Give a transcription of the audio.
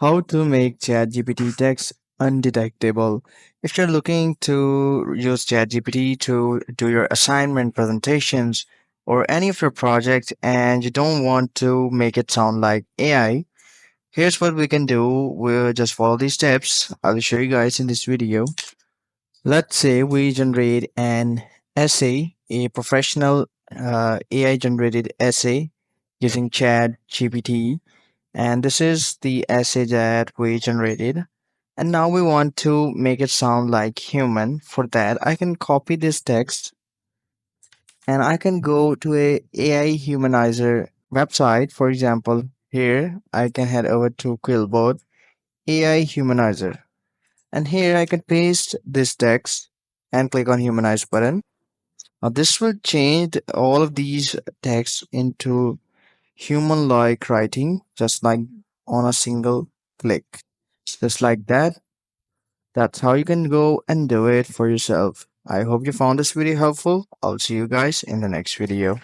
How to make ChatGPT text undetectable. If you're looking to use ChatGPT to do your assignment presentations or any of your projects and you don't want to make it sound like AI, here's what we can do. We'll just follow these steps. I'll show you guys in this video. Let's say we generate an essay, a professional AI generated essay using ChatGPT, and this is the essay that we generated. And now we want to make it sound like human. For that, I can copy this text and I can go to a AI humanizer website. For example, here I can head over to Quillbot AI humanizer. And here I can paste this text and click on humanize button. Now this will change all of these texts into human-like writing, just like on a single click. Just like that. That's how you can go and do it for yourself. I hope you found this video helpful. I'll see you guys in the next video.